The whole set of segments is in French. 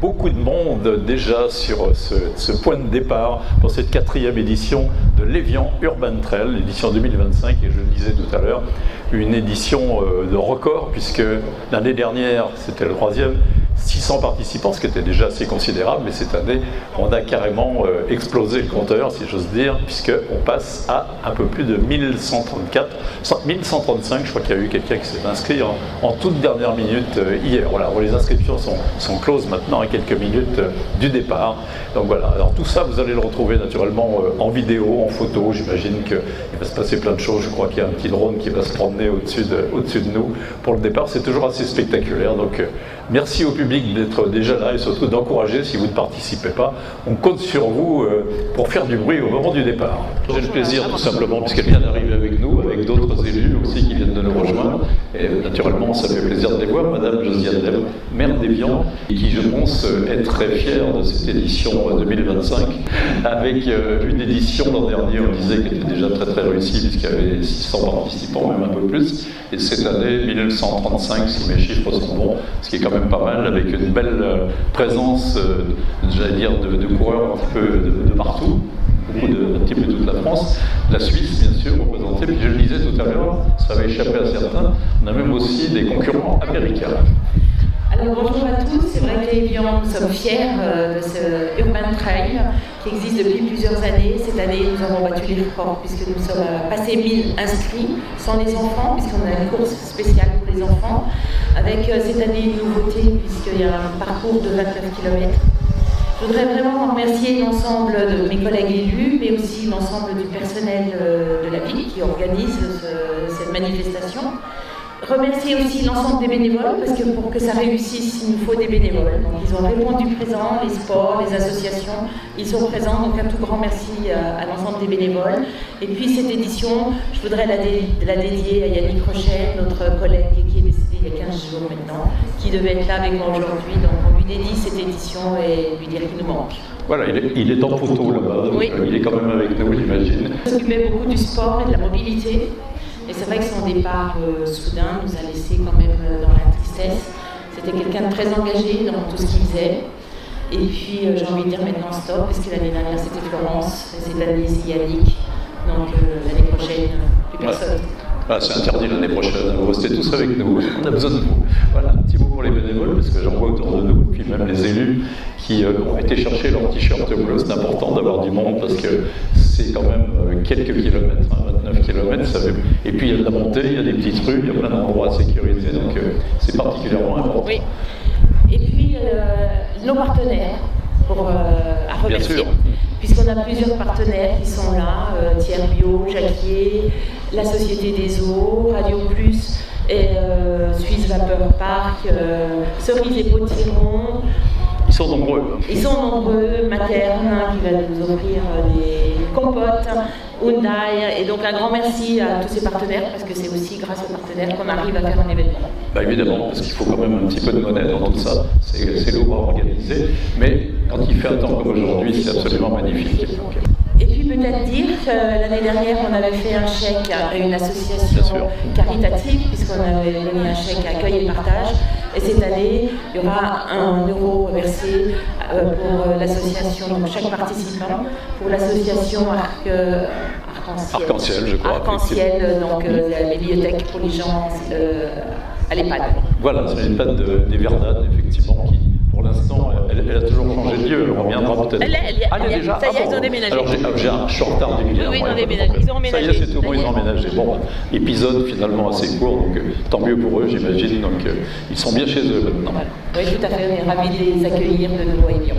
beaucoup de monde déjà sur ce point de départ pour cette 4e édition de l'Évian Urban Trail, l'édition 2025, et je le disais tout à l'heure, une édition de record puisque l'année dernière, c'était le 3e, 600 participants, ce qui était déjà assez considérable, mais cette année, on a carrément explosé le compteur, si j'ose dire, puisqu'on passe à un peu plus de 1134, 1135, je crois qu'il y a eu quelqu'un qui s'est inscrit en toute dernière minute hier. Voilà, les inscriptions sont closes maintenant à quelques minutes du départ. Donc voilà, alors tout ça, vous allez le retrouver naturellement en vidéo, en photo. J'imagine qu'il va se passer plein de choses. Je crois qu'il y a un petit drone qui va se promener au-dessus de nous pour le départ. C'est toujours assez spectaculaire. Donc merci au public d'être déjà là et surtout d'encourager si vous ne participez pas. On compte sur vous pour faire du bruit au moment du départ. J'ai le plaisir tout simplement, puisqu'elle vient d'arriver avec nous, avec d'autres élus aussi qui viennent de nous rejoindre. Et naturellement, ça fait plaisir de les voir. Madame Josiane Dem, maire d'Évian, qui je pense est très fière de cette édition 2025, avec une édition l'an dernier, on disait qu'elle était déjà très très réussie, puisqu'il y avait 600 participants, même un peu plus. Et cette année, 1135, si mes chiffres sont bons, ce qui est quand même pas mal, avec une belle présence, j'allais dire, de coureurs un petit peu de partout, un petit peu toute la France, la Suisse bien sûr représentée, puis je le disais tout à l'heure, ça va échapper à certains, on a même aussi des concurrents américains. Alors bonjour à tous, c'est vrai qu'à Évian, nous sommes fiers de ce Urban Trail qui existe depuis plusieurs années. Cette année, nous avons battu les records puisque nous sommes passés 1000 inscrits sans les enfants, puisqu'on a une course spéciale pour les enfants, avec cette année une nouveauté puisqu'il y a un parcours de 29 km. Je voudrais vraiment remercier l'ensemble de mes collègues élus, mais aussi l'ensemble du personnel de la ville qui organise cette manifestation. Remercier aussi l'ensemble des bénévoles, parce que pour que ça réussisse, il nous faut des bénévoles. Donc ils ont répondu présents, les sports, les associations, ils sont présents. Donc un tout grand merci à l'ensemble des bénévoles. Et puis cette édition, je voudrais la dédier à Yannick Rochet, notre collègue qui est décédé il y a 15 jours maintenant, qui devait être là avec moi aujourd'hui. Donc on lui dédie cette édition et lui dire qu'il nous manque. Voilà, il est en photo là-bas, oui. Il est quand même avec nous, j'imagine. Il s'occupait beaucoup du sport et de la mobilité. Et c'est vrai que son départ soudain nous a laissé quand même dans la tristesse. C'était quelqu'un de très engagé dans tout ce qu'il faisait. Et puis j'ai envie de dire maintenant stop, parce que l'année dernière c'était Florence, et cette année c'est Yannick. Donc l'année prochaine, plus personne. Ah, c'est interdit l'année prochaine, vous restez tous avec nous, on a besoin de vous. Voilà, un petit mot pour les bénévoles, parce que j'en vois autour de nous, puis même les élus qui ont été chercher leur t-shirt bleu. C'est important d'avoir du monde, parce que c'est quand même quelques kilomètres, 29 kilomètres, ça fait... et puis il y a de la montée, il y a des petites rues, il y a plein d'endroits à sécuriser, donc c'est particulièrement important. Oui. Et puis nos partenaires, à remercier. Bien sûr. Puisqu'on a plusieurs partenaires qui sont là, Tiers Bio, Jacquier, la Société des Eaux, Radio Plus, et Suisse Vapeur Park, Cerise et Potiron. Ils sont nombreux. Ils sont nombreux, Materne qui va nous offrir des compotes, Hyundai, et donc un grand merci à tous ces partenaires parce que c'est aussi grâce aux partenaires qu'on arrive à faire un événement. Bah évidemment, parce qu'il faut quand même un petit peu de monnaie dans tout ça, c'est lourd à organiser, mais quand il fait un temps comme aujourd'hui, c'est absolument magnifique. Et puis peut-être dire que l'année dernière, on avait fait un chèque à une association caritative, puisqu'on avait donné un chèque à Accueil et Partage. Et cette année, il y aura 1 euro versé pour l'association, donc chaque participant, pour l'association Arc-en-Ciel, je crois. Arc-en-Ciel, donc la bibliothèque pour les gens à l'EHPAD. Voilà, c'est l'EHPAD des Verdades, effectivement, qui, pour l'instant, elle a toujours changé de lieu. Elle reviendra peut-être. Elle y est déjà. Ça y est, ils ont déménagé. Alors, je suis en retard du milliard. Oui, ils ont déménagé. Ils ont emménagé. Ça y est, c'est tout bon, ils ont emménagé. Bon, épisode finalement assez court, donc tant mieux pour eux, j'imagine. Donc, ils sont bien chez eux maintenant. Oui, tout à fait. On est ravis de les accueillir de nouveau à Évian.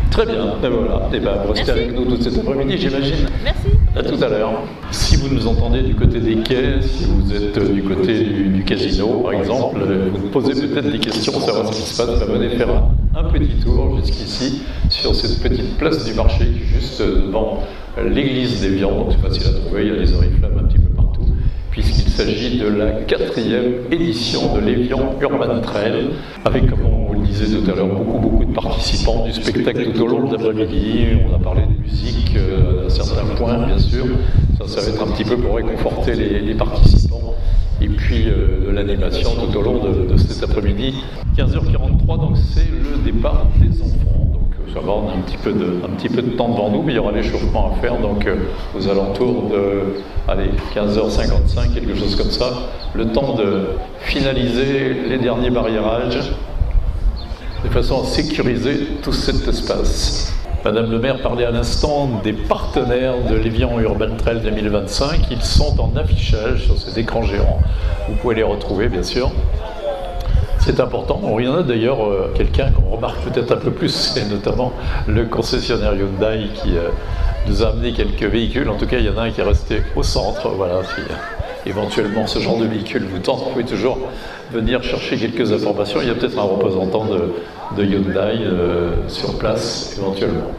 Très bien, et voilà. Et ben, vous restez avec nous toute cet après-midi, j'imagine. Merci. À tout à l'heure. Si vous nous entendez du côté des quais, si vous êtes du côté du casino, par exemple, vous nous posez peut-être des questions sur ce qui se passe. Venez faire un petit tour jusqu'ici, sur cette petite place du marché qui est juste devant l'église d'Évian. Donc c'est facile à trouver, il y a des oriflammes un petit peu partout, puisqu'il s'agit de la 4e édition de l'Évian Urban Trail, avec, comme on vous le disait tout à l'heure, beaucoup de participants, du spectacle tout au long de l'après-midi. On a parlé de musique à certains points, bien sûr. Ça va être un petit peu pour réconforter les participants. Et puis de l'animation tout au long de cet après-midi. 15h43, donc c'est le départ des enfants. ça va, on a un petit peu de temps devant nous, mais il y aura l'échauffement à faire, donc aux alentours de 15h55, quelque chose comme ça, le temps de finaliser les derniers barriérages, de façon à sécuriser tout cet espace. Madame le maire parlait à l'instant des partenaires de l'Évian Urban Trail 2025. Ils sont en affichage sur ces écrans géants. Vous pouvez les retrouver, bien sûr. C'est important. Il y en a d'ailleurs quelqu'un qu'on remarque peut-être un peu plus, c'est notamment le concessionnaire Hyundai qui nous a amené quelques véhicules. En tout cas, il y en a un qui est resté au centre. Voilà, si éventuellement ce genre de véhicule vous tente, vous pouvez toujours venir chercher quelques informations. Il y a peut-être un représentant de Hyundai sur place, éventuellement.